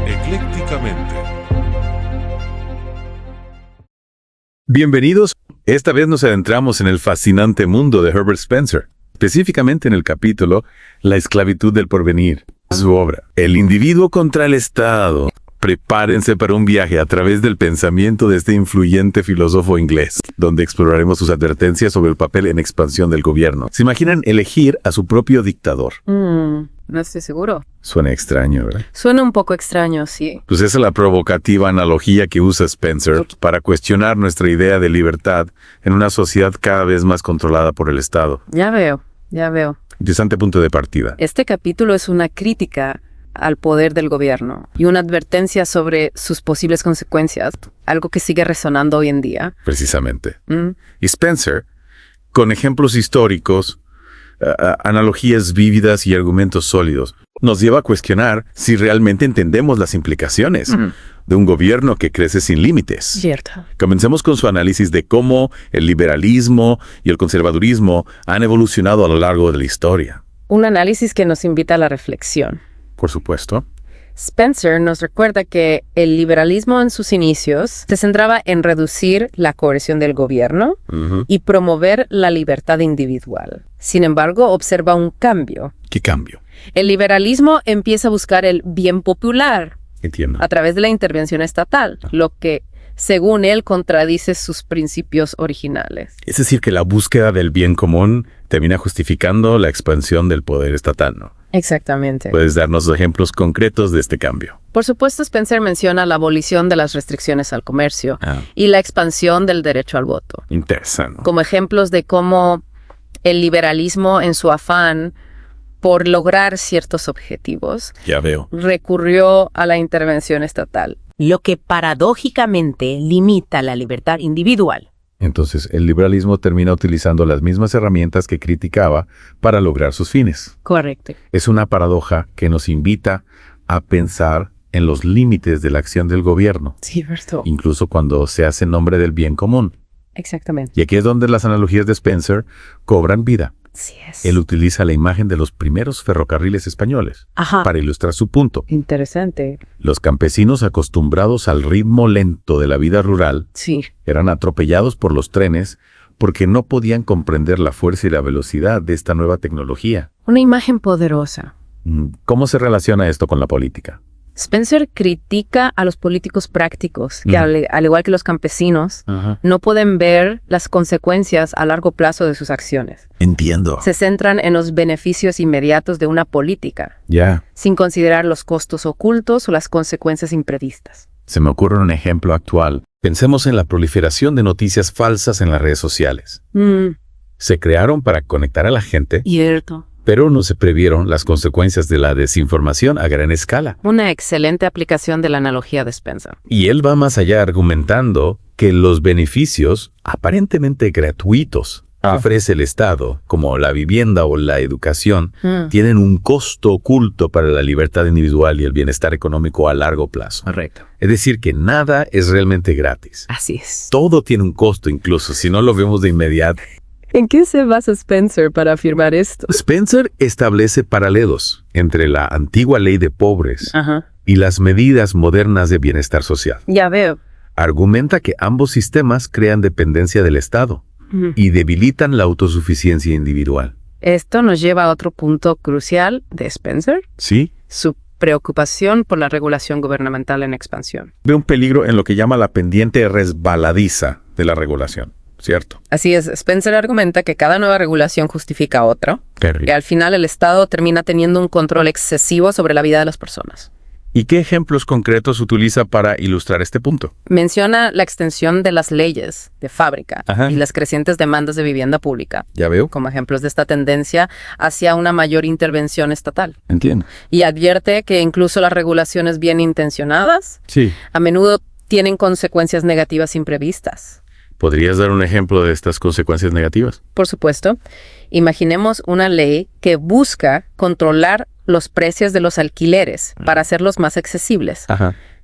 Eclécticamente. Bienvenidos. Esta vez nos adentramos en el fascinante mundo de Herbert Spencer, específicamente en el capítulo La esclavitud del porvenir, su obra, El individuo contra el Estado. Prepárense para un viaje a través del pensamiento de este influyente filósofo inglés, donde exploraremos sus advertencias sobre el papel en expansión del gobierno. ¿Se imaginan elegir a su propio dictador? No estoy seguro. Suena extraño, ¿verdad? Suena un poco extraño, sí. Pues esa es la provocativa analogía que usa Spencer para cuestionar nuestra idea de libertad en una sociedad cada vez más controlada por el Estado. Ya veo. Interesante punto de partida. Este capítulo es una crítica al poder del gobierno y una advertencia sobre sus posibles consecuencias, algo que sigue resonando hoy en día. Precisamente. Y Spencer, con ejemplos históricos, analogías vívidas y argumentos sólidos, nos lleva a cuestionar si realmente entendemos las implicaciones de un gobierno que crece sin límites. Cierto. Comencemos con su análisis de cómo el liberalismo y el conservadurismo han evolucionado a lo largo de la historia. Un análisis que nos invita a la reflexión. Por supuesto. Spencer nos recuerda que el liberalismo en sus inicios se centraba en reducir la coerción del gobierno y promover la libertad individual. Sin embargo, observa un cambio. ¿Qué cambio? El liberalismo empieza a buscar el bien popular Entiendo. a través de la intervención estatal, lo que, según él, contradice sus principios originales. Es decir, que la búsqueda del bien común termina justificando la expansión del poder estatal, ¿no? Exactamente. ¿Puedes darnos ejemplos concretos de este cambio? Por supuesto, Spencer menciona la abolición de las restricciones al comercio y la expansión del derecho al voto, Interesante. como ejemplos de cómo el liberalismo, en su afán por lograr ciertos objetivos, Ya veo. recurrió a la intervención estatal, lo que paradójicamente limita la libertad individual. Entonces, el liberalismo termina utilizando las mismas herramientas que criticaba para lograr sus fines. Correcto. Es una paradoja que nos invita a pensar en los límites de la acción del gobierno, Cierto. incluso cuando se hace en nombre del bien común. Exactamente. Y aquí es donde las analogías de Spencer cobran vida. Así es. Él utiliza la imagen de los primeros ferrocarriles españoles para ilustrar su punto. Interesante. Los campesinos, acostumbrados al ritmo lento de la vida rural, Sí. eran atropellados por los trenes porque no podían comprender la fuerza y la velocidad de esta nueva tecnología. Una imagen poderosa. ¿Cómo se relaciona esto con la política? Spencer critica a los políticos prácticos, que al igual que los campesinos, no pueden ver las consecuencias a largo plazo de sus acciones. Entiendo. Se centran en los beneficios inmediatos de una política, Ya. sin considerar los costos ocultos o las consecuencias imprevistas. Se me ocurre un ejemplo actual. Pensemos en la proliferación de noticias falsas en las redes sociales. Se crearon para conectar a la gente, Cierto. pero no se previeron las consecuencias de la desinformación a gran escala. Una excelente aplicación de la analogía de Spencer. Y él va más allá argumentando que los beneficios aparentemente gratuitos ofrece el Estado, como la vivienda o la educación, tienen un costo oculto para la libertad individual y el bienestar económico a largo plazo. Correcto. Es decir, que nada es realmente gratis. Así es. Todo tiene un costo, incluso si no lo vemos de inmediato. ¿En qué se basa Spencer para afirmar esto? Spencer establece paralelos entre la antigua ley de pobres y las medidas modernas de bienestar social. Ya veo. Argumenta que ambos sistemas crean dependencia del Estado y debilitan la autosuficiencia individual. Esto nos lleva a otro punto crucial de Spencer, ¿Sí? su preocupación por la regulación gubernamental en expansión. Ve un peligro en lo que llama la pendiente resbaladiza de la regulación, ¿cierto? Así es, Spencer argumenta que cada nueva regulación justifica otra, y al final el Estado termina teniendo un control excesivo sobre la vida de las personas. ¿Y qué ejemplos concretos utiliza para ilustrar este punto? Menciona la extensión de las leyes de fábrica y las crecientes demandas de vivienda pública, Ya veo. como ejemplos de esta tendencia hacia una mayor intervención estatal. Entiendo. Y advierte que incluso las regulaciones bien intencionadas Sí. a menudo tienen consecuencias negativas imprevistas. ¿Podrías dar un ejemplo de estas consecuencias negativas? Por supuesto, imaginemos una ley que busca controlar los precios de los alquileres para hacerlos más accesibles.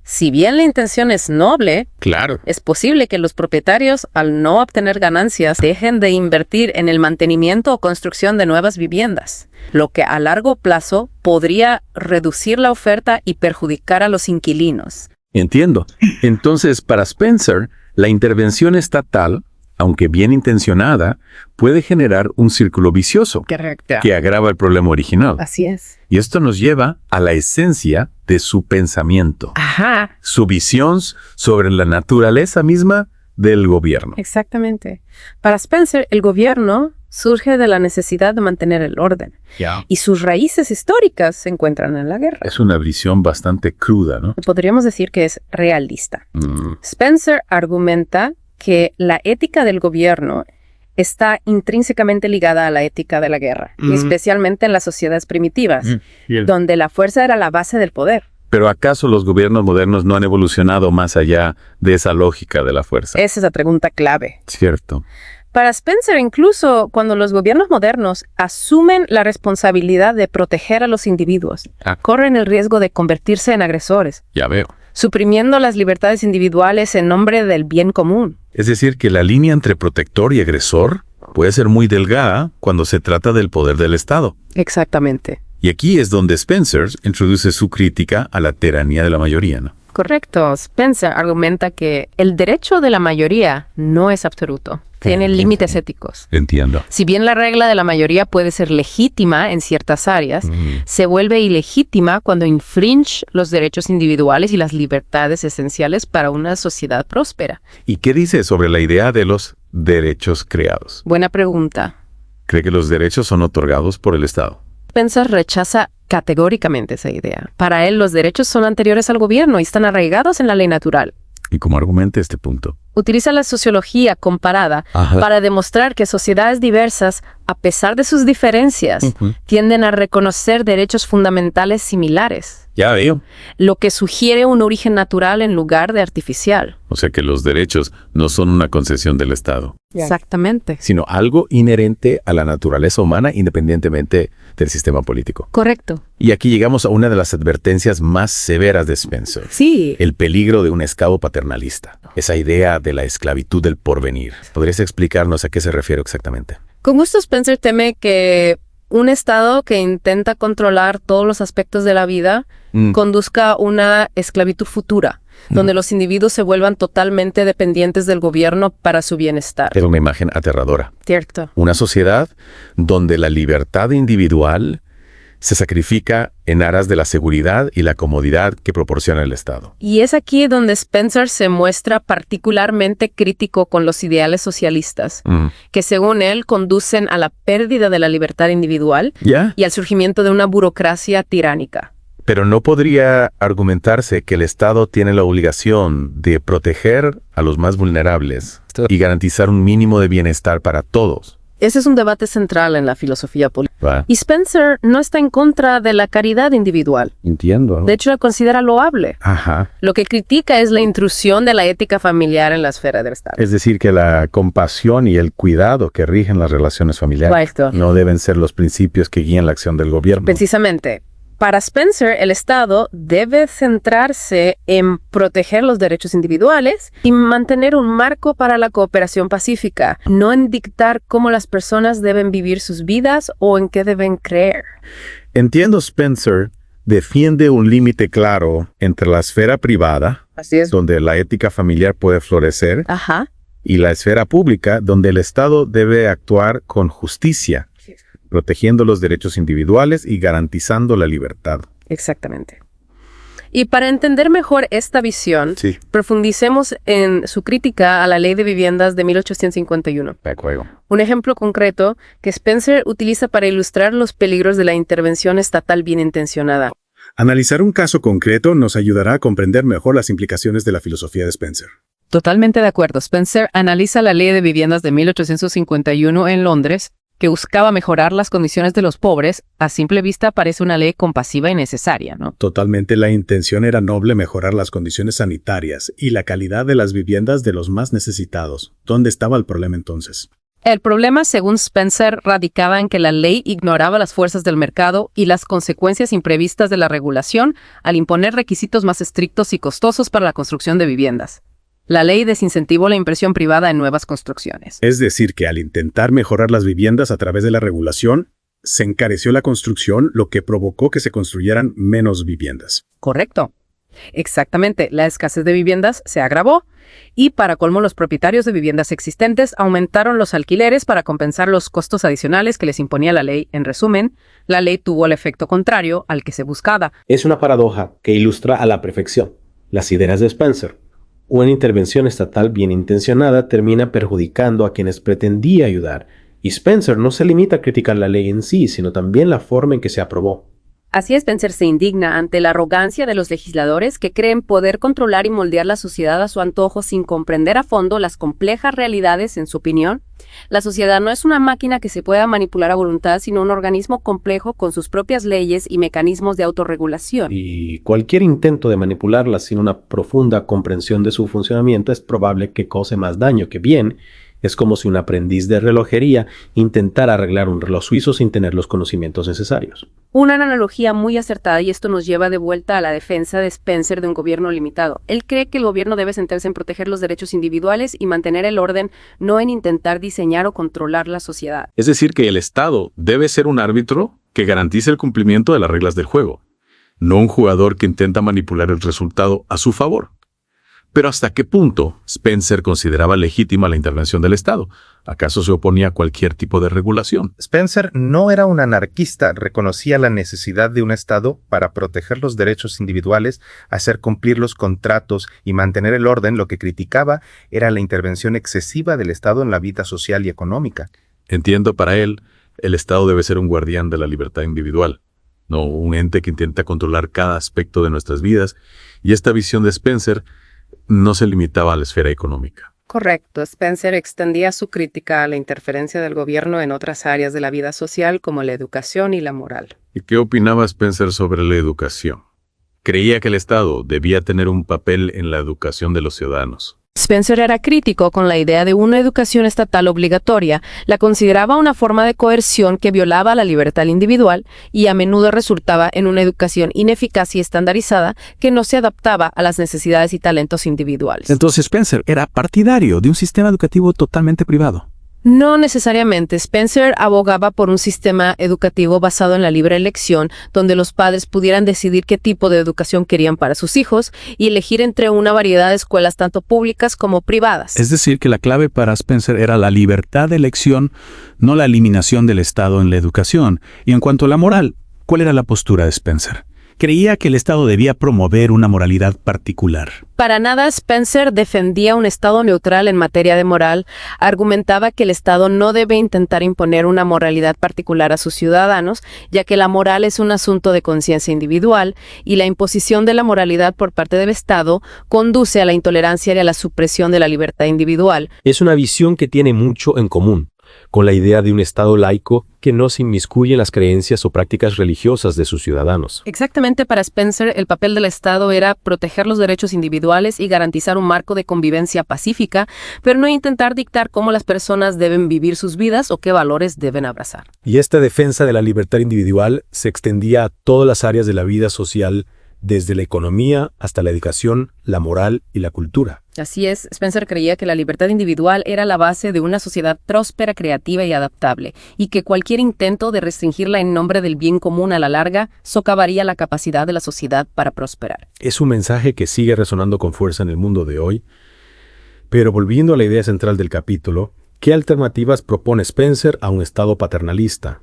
Si bien la intención es noble, Claro. es posible que los propietarios, al no obtener ganancias, dejen de invertir en el mantenimiento o construcción de nuevas viviendas, lo que a largo plazo podría reducir la oferta y perjudicar a los inquilinos. Entiendo. Entonces, para Spencer, la intervención estatal, aunque bien intencionada, puede generar un círculo vicioso Correcto. que agrava el problema original. Así es. Y esto nos lleva a la esencia de su pensamiento, Ajá, su visión sobre la naturaleza misma del gobierno. exactamente. Para Spencer, el gobierno surge de la necesidad de mantener el orden, y sus raíces históricas se encuentran en la guerra. Es una visión bastante cruda, ¿no? Podríamos decir que es realista. Spencer argumenta que la ética del gobierno está intrínsecamente ligada a la ética de la guerra, y especialmente en las sociedades primitivas, donde la fuerza era la base del poder. Pero ¿acaso los gobiernos modernos no han evolucionado más allá de esa lógica de la fuerza? Esa es la pregunta clave. Cierto. Para Spencer, incluso cuando los gobiernos modernos asumen la responsabilidad de proteger a los individuos, corren el riesgo de convertirse en agresores, Ya veo. suprimiendo las libertades individuales en nombre del bien común. Es decir, que la línea entre protector y agresor puede ser muy delgada cuando se trata del poder del Estado. Exactamente. Y aquí es donde Spencer introduce su crítica a la tiranía de la mayoría, ¿no? Correcto. Spencer argumenta que el derecho de la mayoría no es absoluto. Tiene límites éticos. Entiendo. Si bien la regla de la mayoría puede ser legítima en ciertas áreas, se vuelve ilegítima cuando infringe los derechos individuales y las libertades esenciales para una sociedad próspera. ¿Y qué dice sobre la idea de los derechos creados? Buena pregunta. ¿Cree que los derechos son otorgados por el Estado? Spencer rechaza categóricamente esa idea. Para él, los derechos son anteriores al gobierno y están arraigados en la ley natural. ¿Y cómo argumenta este punto? Utiliza la sociología comparada para demostrar que sociedades diversas, a pesar de sus diferencias, tienden a reconocer derechos fundamentales similares, Ya veo. lo que sugiere un origen natural en lugar de artificial. O sea que los derechos no son una concesión del Estado, Exactamente. sino algo inherente a la naturaleza humana independientemente del sistema político. Correcto. Y aquí llegamos a una de las advertencias más severas de Spencer. Sí. El peligro de un Estado paternalista. Esa idea de la esclavitud del porvenir. ¿Podrías explicarnos a qué se refiere exactamente? Con gusto, Spencer teme que un Estado que intenta controlar todos los aspectos de la vida conduzca a una esclavitud futura, donde los individuos se vuelvan totalmente dependientes del gobierno para su bienestar. Es una imagen aterradora. Cierto. Una sociedad donde la libertad individual se sacrifica en aras de la seguridad y la comodidad que proporciona el Estado. Y es aquí donde Spencer se muestra particularmente crítico con los ideales socialistas, que según él conducen a la pérdida de la libertad individual ¿Ya? y al surgimiento de una burocracia tiránica. Pero no podría argumentarse que el Estado tiene la obligación de proteger a los más vulnerables y garantizar un mínimo de bienestar para todos. Ese es un debate central en la filosofía política. ¿Va? Y Spencer no está en contra de la caridad individual. Entiendo. De hecho, la considera loable. Ajá. Lo que critica es la intrusión de la ética familiar en la esfera del Estado. Es decir, que la compasión y el cuidado que rigen las relaciones familiares Correcto. no deben ser los principios que guían la acción del gobierno. Precisamente. Para Spencer, el Estado debe centrarse en proteger los derechos individuales y mantener un marco para la cooperación pacífica, no en dictar cómo las personas deben vivir sus vidas o en qué deben creer. Entiendo, Spencer defiende un límite claro entre la esfera privada, Así es. donde la ética familiar puede florecer, Ajá. y la esfera pública, donde el Estado debe actuar con justicia, protegiendo los derechos individuales y garantizando la libertad. Exactamente. Y para entender mejor esta visión, Sí. profundicemos en su crítica a la Ley de Viviendas de 1851. De acuerdo. Un ejemplo concreto que Spencer utiliza para ilustrar los peligros de la intervención estatal bien intencionada. Analizar un caso concreto nos ayudará a comprender mejor las implicaciones de la filosofía de Spencer. Totalmente de acuerdo. Spencer analiza la Ley de Viviendas de 1851 en Londres, que buscaba mejorar las condiciones de los pobres. A simple vista parece una ley compasiva y necesaria, ¿no? Totalmente, la intención era noble: mejorar las condiciones sanitarias y la calidad de las viviendas de los más necesitados. ¿Dónde estaba el problema entonces? El problema, según Spencer, radicaba en que la ley ignoraba las fuerzas del mercado y las consecuencias imprevistas de la regulación al imponer requisitos más estrictos y costosos para la construcción de viviendas. La ley desincentivó la inversión privada en nuevas construcciones. Es decir, que al intentar mejorar las viviendas a través de la regulación, se encareció la construcción, lo que provocó que se construyeran menos viviendas. Correcto. Exactamente, la escasez de viviendas se agravó y, para colmo, los propietarios de viviendas existentes aumentaron los alquileres para compensar los costos adicionales que les imponía la ley. En resumen, la ley tuvo el efecto contrario al que se buscaba. Es una paradoja que ilustra a la perfección las ideas de Spencer. Una intervención estatal bien intencionada termina perjudicando a quienes pretendía ayudar, y Spencer no se limita a criticar la ley en sí, sino también la forma en que se aprobó. Así Spencer se indigna ante la arrogancia de los legisladores que creen poder controlar y moldear la sociedad a su antojo sin comprender a fondo las complejas realidades. En su opinión, la sociedad no es una máquina que se pueda manipular a voluntad, sino un organismo complejo con sus propias leyes y mecanismos de autorregulación. Y cualquier intento de manipularla sin una profunda comprensión de su funcionamiento es probable que cause más daño que bien. Es como si un aprendiz de relojería intentara arreglar un reloj suizo sin tener los conocimientos necesarios. Una analogía muy acertada, y esto nos lleva de vuelta a la defensa de Spencer de un gobierno limitado. Él cree que el gobierno debe centrarse en proteger los derechos individuales y mantener el orden, no en intentar diseñar o controlar la sociedad. Es decir, que el Estado debe ser un árbitro que garantice el cumplimiento de las reglas del juego, no un jugador que intenta manipular el resultado a su favor. Pero ¿hasta qué punto Spencer consideraba legítima la intervención del Estado? ¿Acaso se oponía a cualquier tipo de regulación? Spencer no era un anarquista, reconocía la necesidad de un Estado para proteger los derechos individuales, hacer cumplir los contratos y mantener el orden. Lo que criticaba era la intervención excesiva del Estado en la vida social y económica. Entiendo, para él, el Estado debe ser un guardián de la libertad individual, no un ente que intenta controlar cada aspecto de nuestras vidas, y esta visión de Spencer no se limitaba a la esfera económica. Correcto. Spencer extendía su crítica a la interferencia del gobierno en otras áreas de la vida social como la educación y la moral. ¿Y qué opinaba Spencer sobre la educación? Creía que el Estado debía tener un papel en la educación de los ciudadanos. Spencer era crítico con la idea de una educación estatal obligatoria, la consideraba una forma de coerción que violaba la libertad individual y a menudo resultaba en una educación ineficaz y estandarizada que no se adaptaba a las necesidades y talentos individuales. Entonces Spencer era partidario de un sistema educativo totalmente privado. No necesariamente. Spencer abogaba por un sistema educativo basado en la libre elección, donde los padres pudieran decidir qué tipo de educación querían para sus hijos y elegir entre una variedad de escuelas tanto públicas como privadas. Es decir, que la clave para Spencer era la libertad de elección, no la eliminación del Estado en la educación. Y en cuanto a la moral, ¿cuál era la postura de Spencer? Creía que el Estado debía promover una moralidad particular. Para nada, Spencer defendía un Estado neutral en materia de moral, argumentaba que el Estado no debe intentar imponer una moralidad particular a sus ciudadanos, ya que la moral es un asunto de conciencia individual y la imposición de la moralidad por parte del Estado conduce a la intolerancia y a la supresión de la libertad individual. Es una visión que tiene mucho en común con la idea de un Estado laico que no se inmiscuye en las creencias o prácticas religiosas de sus ciudadanos. Exactamente, para Spencer, el papel del Estado era proteger los derechos individuales y garantizar un marco de convivencia pacífica, pero no intentar dictar cómo las personas deben vivir sus vidas o qué valores deben abrazar. Y esta defensa de la libertad individual se extendía a todas las áreas de la vida social, desde la economía hasta la educación, la moral y la cultura. Así es, Spencer creía que la libertad individual era la base de una sociedad próspera, creativa y adaptable, y que cualquier intento de restringirla en nombre del bien común a la larga socavaría la capacidad de la sociedad para prosperar. Es un mensaje que sigue resonando con fuerza en el mundo de hoy. Pero volviendo a la idea central del capítulo, ¿qué alternativas propone Spencer a un Estado paternalista?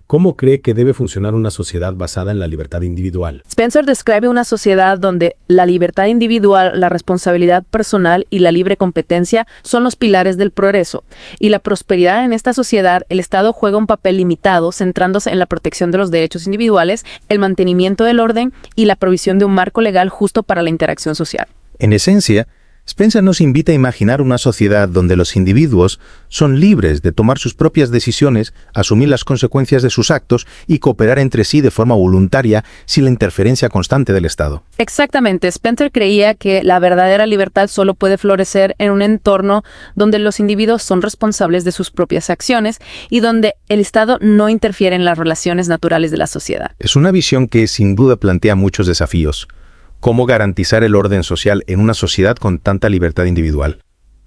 ¿Cómo cree que debe funcionar una sociedad basada en la libertad individual? Spencer describe una sociedad donde la libertad individual, la responsabilidad personal y la libre competencia son los pilares del progreso. Y la prosperidad en esta sociedad, el Estado juega un papel limitado, centrándose en la protección de los derechos individuales, el mantenimiento del orden y la provisión de un marco legal justo para la interacción social. En esencia, Spencer nos invita a imaginar una sociedad donde los individuos son libres de tomar sus propias decisiones, asumir las consecuencias de sus actos y cooperar entre sí de forma voluntaria sin la interferencia constante del Estado. Exactamente. Spencer creía que la verdadera libertad solo puede florecer en un entorno donde los individuos son responsables de sus propias acciones y donde el Estado no interfiere en las relaciones naturales de la sociedad. Es una visión que sin duda plantea muchos desafíos. ¿Cómo garantizar el orden social en una sociedad con tanta libertad individual?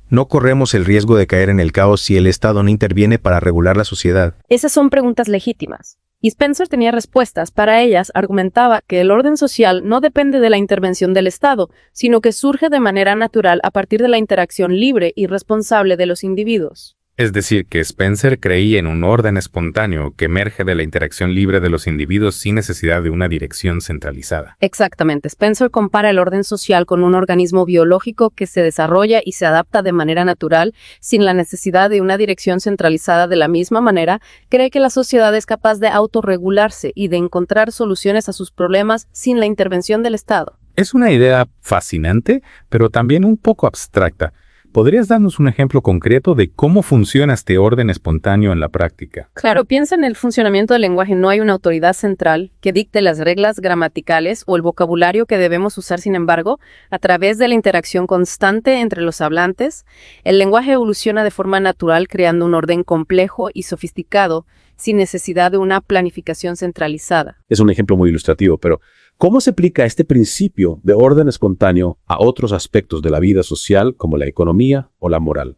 No corremos el riesgo de caer en el caos si el Estado no interviene para regular la sociedad. Esas son preguntas legítimas. Y Spencer tenía respuestas. Para ellas, argumentaba que el orden social no depende de la intervención del Estado, sino que surge de manera natural a partir de la interacción libre y responsable de los individuos. Es decir, que Spencer creía en un orden espontáneo que emerge de la interacción libre de los individuos sin necesidad de una dirección centralizada. Exactamente. Spencer compara el orden social con un organismo biológico que se desarrolla y se adapta de manera natural sin la necesidad de una dirección centralizada. De la misma manera, cree que la sociedad es capaz de autorregularse y de encontrar soluciones a sus problemas sin la intervención del Estado. Es una idea fascinante, pero también un poco abstracta. ¿Podrías darnos un ejemplo concreto de cómo funciona este orden espontáneo en la práctica? Claro, piensa en el funcionamiento del lenguaje. No hay una autoridad central que dicte las reglas gramaticales o el vocabulario que debemos usar. Sin embargo, a través de la interacción constante entre los hablantes, el lenguaje evoluciona de forma natural, creando un orden complejo y sofisticado, sin necesidad de una planificación centralizada. Es un ejemplo muy ilustrativo, pero ¿cómo se aplica este principio de orden espontáneo a otros aspectos de la vida social como la economía o la moral?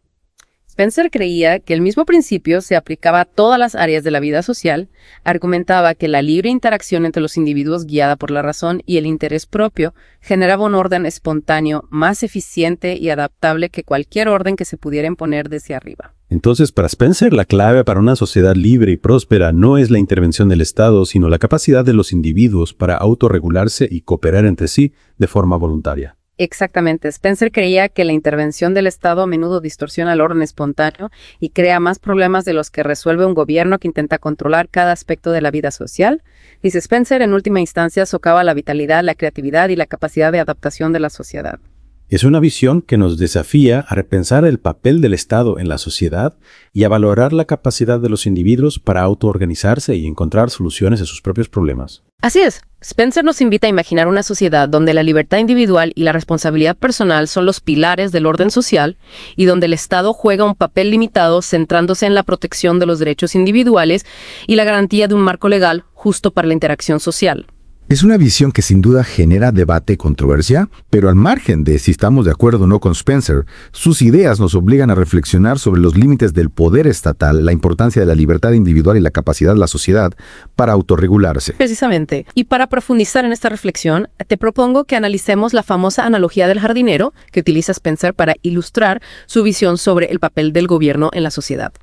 Spencer creía que el mismo principio se aplicaba a todas las áreas de la vida social. Argumentaba que la libre interacción entre los individuos guiada por la razón y el interés propio generaba un orden espontáneo más eficiente y adaptable que cualquier orden que se pudiera imponer desde arriba. Entonces, para Spencer, la clave para una sociedad libre y próspera no es la intervención del Estado, sino la capacidad de los individuos para autorregularse y cooperar entre sí de forma voluntaria. Exactamente. Spencer creía que la intervención del Estado a menudo distorsiona el orden espontáneo y crea más problemas de los que resuelve un gobierno que intenta controlar cada aspecto de la vida social. Dice Spencer, en última instancia, socava la vitalidad, la creatividad y la capacidad de adaptación de la sociedad. Es una visión que nos desafía a repensar el papel del Estado en la sociedad y a valorar la capacidad de los individuos para autoorganizarse y encontrar soluciones a sus propios problemas. Así es. Spencer nos invita a imaginar una sociedad donde la libertad individual y la responsabilidad personal son los pilares del orden social y donde el Estado juega un papel limitado centrándose en la protección de los derechos individuales y la garantía de un marco legal justo para la interacción social. Es una visión que sin duda genera debate y controversia, pero al margen de si estamos de acuerdo o no con Spencer, sus ideas nos obligan a reflexionar sobre los límites del poder estatal, la importancia de la libertad individual y la capacidad de la sociedad para autorregularse. Precisamente. Y para profundizar en esta reflexión, te propongo que analicemos la famosa analogía del jardinero que utiliza Spencer para ilustrar su visión sobre el papel del gobierno en la sociedad.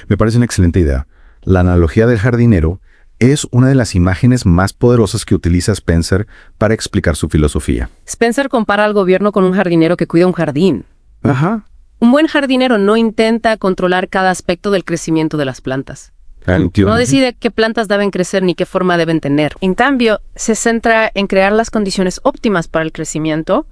Me parece una excelente idea. La analogía del jardinero es una de las imágenes más poderosas que utiliza Spencer para explicar su filosofía. Spencer compara al gobierno con un jardinero que cuida un jardín. Ajá. Un buen jardinero no intenta controlar cada aspecto del crecimiento de las plantas. Entiendo. No decide qué plantas deben crecer ni qué forma deben tener. En cambio, se centra en crear las condiciones óptimas para el crecimiento,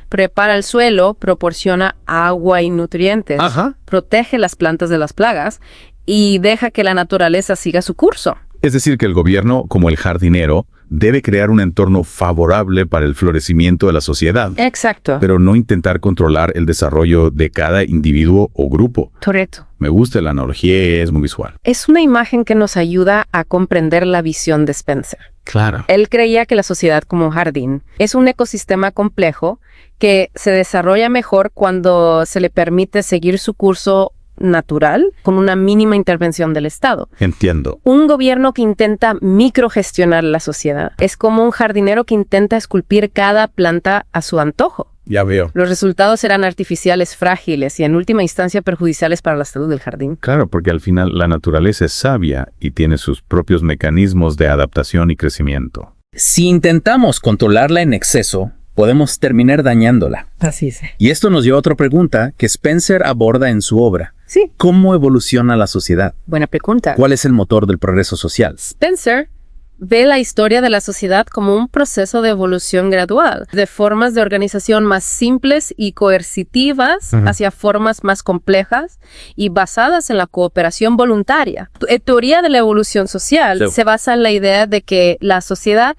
prepara el suelo, proporciona agua y nutrientes, protege las plantas de las plagas y deja que la naturaleza siga su curso. Es decir, que el gobierno, como el jardinero, debe crear un entorno favorable para el florecimiento de la sociedad, Exacto. pero no intentar controlar el desarrollo de cada individuo o grupo. Correcto. Me gusta la analogía, es muy visual. Es una imagen que nos ayuda a comprender la visión de Spencer. Claro. Él creía que la sociedad como jardín es un ecosistema complejo que se desarrolla mejor cuando se le permite seguir su curso natural con una mínima intervención del Estado. Entiendo. Un gobierno que intenta microgestionar la sociedad es como un jardinero que intenta esculpir cada planta a su antojo. Ya veo. Los resultados serán artificiales, frágiles y en última instancia perjudiciales para la salud del jardín. Claro, porque al final la naturaleza es sabia y tiene sus propios mecanismos de adaptación y crecimiento. Si intentamos controlarla en exceso, podemos terminar dañándola. Así es. Y esto nos lleva a otra pregunta que Spencer aborda en su obra. Sí. ¿Cómo evoluciona la sociedad? Buena pregunta. ¿Cuál es el motor del progreso social? Spencer ve la historia de la sociedad como un proceso de evolución gradual, de formas de organización más simples y coercitivas hacia formas más complejas y basadas en la cooperación voluntaria. La teoría de la evolución social se basa en la idea de que la sociedad,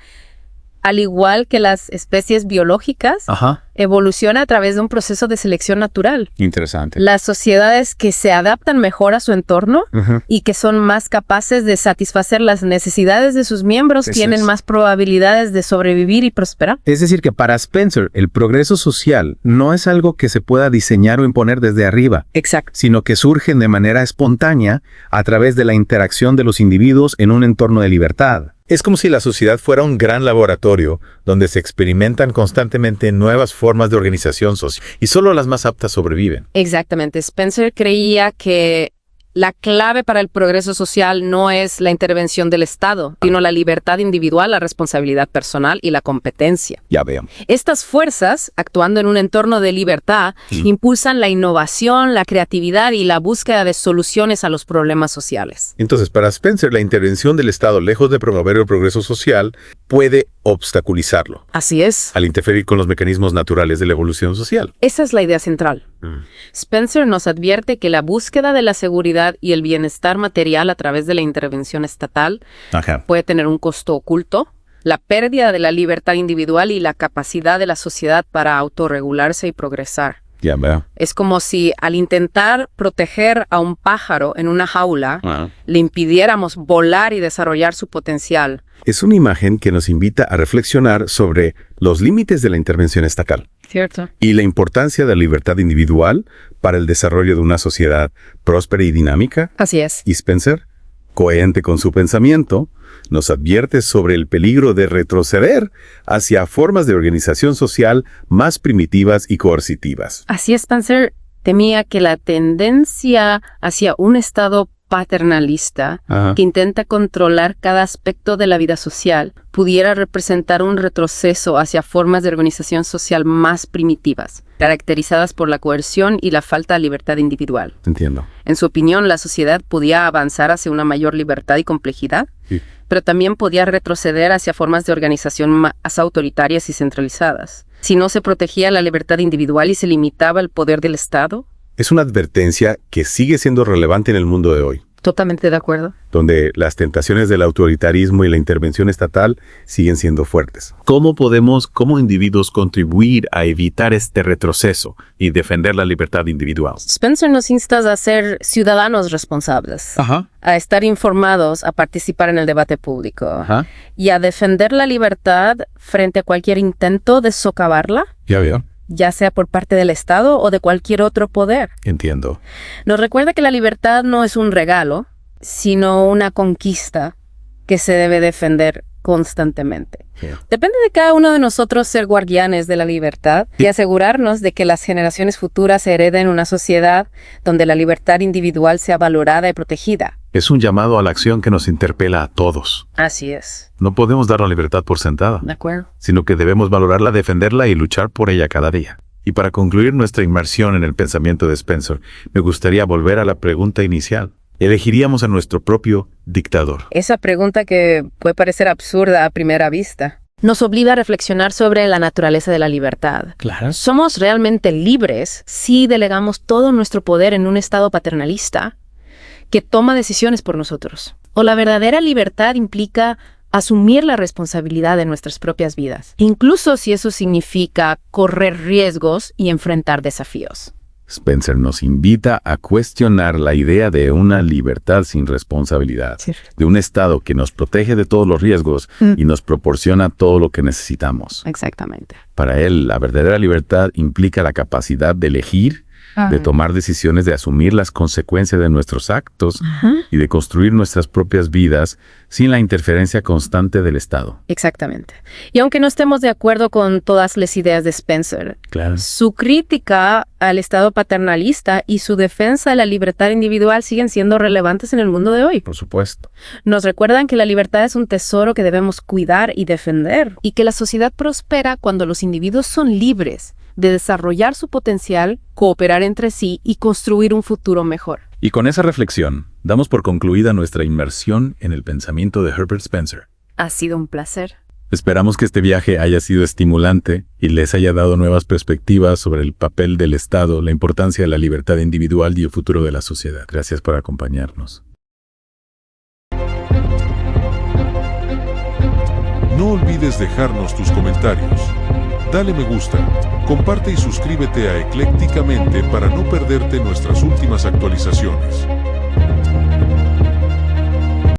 al igual que las especies biológicas, evoluciona a través de un proceso de selección natural. Interesante. Las sociedades que se adaptan mejor a su entorno y que son más capaces de satisfacer las necesidades de sus miembros tienen más probabilidades de sobrevivir y prosperar. Es decir, que para Spencer, el progreso social no es algo que se pueda diseñar o imponer desde arriba, Exacto. sino que surgen de manera espontánea a través de la interacción de los individuos en un entorno de libertad. Es como si la sociedad fuera un gran laboratorio donde se experimentan constantemente nuevas formas de organización social y solo las más aptas sobreviven. Exactamente. Spencer creía que la clave para el progreso social no es la intervención del Estado, sino la libertad individual, la responsabilidad personal y la competencia. Ya veo. Estas fuerzas, actuando en un entorno de libertad, impulsan la innovación, la creatividad y la búsqueda de soluciones a los problemas sociales. Entonces, para Spencer, la intervención del Estado, lejos de promover el progreso social, puede obstaculizarlo Así es. al interferir con los mecanismos naturales de la evolución social. Esa es la idea central. Spencer nos advierte que la búsqueda de la seguridad y el bienestar material a través de la intervención estatal puede tener un costo oculto, la pérdida de la libertad individual y la capacidad de la sociedad para autorregularse y progresar. Ya veo. Es como si al intentar proteger a un pájaro en una jaula, le impidiéramos volar y desarrollar su potencial. Es una imagen que nos invita a reflexionar sobre los límites de la intervención estatal ¿Cierto? y la importancia de la libertad individual para el desarrollo de una sociedad próspera y dinámica. Así es. Y Spencer, coherente con su pensamiento, nos advierte sobre el peligro de retroceder hacia formas de organización social más primitivas y coercitivas. Así es, Spencer temía que la tendencia hacia un Estado paternalista que intenta controlar cada aspecto de la vida social pudiera representar un retroceso hacia formas de organización social más primitivas, caracterizadas por la coerción y la falta de libertad individual. Entiendo. En su opinión, la sociedad podía avanzar hacia una mayor libertad y complejidad, pero también podía retroceder hacia formas de organización más autoritarias y centralizadas. Si no se protegía la libertad individual y se limitaba el poder del Estado. Es una advertencia que sigue siendo relevante en el mundo de hoy, Totalmente de acuerdo. donde las tentaciones del autoritarismo y la intervención estatal siguen siendo fuertes. ¿Cómo podemos, como individuos, contribuir a evitar este retroceso y defender la libertad individual? Spencer nos insta a ser ciudadanos responsables, a estar informados, a participar en el debate público y a defender la libertad frente a cualquier intento de socavarla, Ya veo. ya sea por parte del Estado o de cualquier otro poder. Entiendo. Nos recuerda que la libertad no es un regalo, sino una conquista que se debe defender constantemente. Depende de cada uno de nosotros ser guardianes de la libertad y asegurarnos de que las generaciones futuras hereden una sociedad donde la libertad individual sea valorada y protegida. Es un llamado a la acción que nos interpela a todos. Así es. No podemos dar la libertad por sentada, ¿De acuerdo? sino que debemos valorarla, defenderla y luchar por ella cada día. Y para concluir nuestra inmersión en el pensamiento de Spencer, me gustaría volver a la pregunta inicial. ¿Elegiríamos a nuestro propio dictador? Esa pregunta que puede parecer absurda a primera vista nos obliga a reflexionar sobre la naturaleza de la libertad. Claro. ¿Somos realmente libres si delegamos todo nuestro poder en un Estado paternalista que toma decisiones por nosotros? ¿O la verdadera libertad implica asumir la responsabilidad de nuestras propias vidas, incluso si eso significa correr riesgos y enfrentar desafíos? Spencer nos invita a cuestionar la idea de una libertad sin responsabilidad, de un Estado que nos protege de todos los riesgos y nos proporciona todo lo que necesitamos. Exactamente. Para él, la verdadera libertad implica la capacidad de elegir, de tomar decisiones, de asumir las consecuencias de nuestros actos y de construir nuestras propias vidas sin la interferencia constante del Estado. Exactamente. Y aunque no estemos de acuerdo con todas las ideas de Spencer, Claro. su crítica al Estado paternalista y su defensa de la libertad individual siguen siendo relevantes en el mundo de hoy. Por supuesto. Nos recuerdan que la libertad es un tesoro que debemos cuidar y defender, y que la sociedad prospera cuando los individuos son libres de desarrollar su potencial, cooperar entre sí y construir un futuro mejor. Y con esa reflexión, damos por concluida nuestra inmersión en el pensamiento de Herbert Spencer. Ha sido un placer. Esperamos que este viaje haya sido estimulante y les haya dado nuevas perspectivas sobre el papel del Estado, la importancia de la libertad individual y el futuro de la sociedad. Gracias por acompañarnos. No olvides dejarnos tus comentarios. Dale me gusta, comparte y suscríbete a Eclécticamente para no perderte nuestras últimas actualizaciones.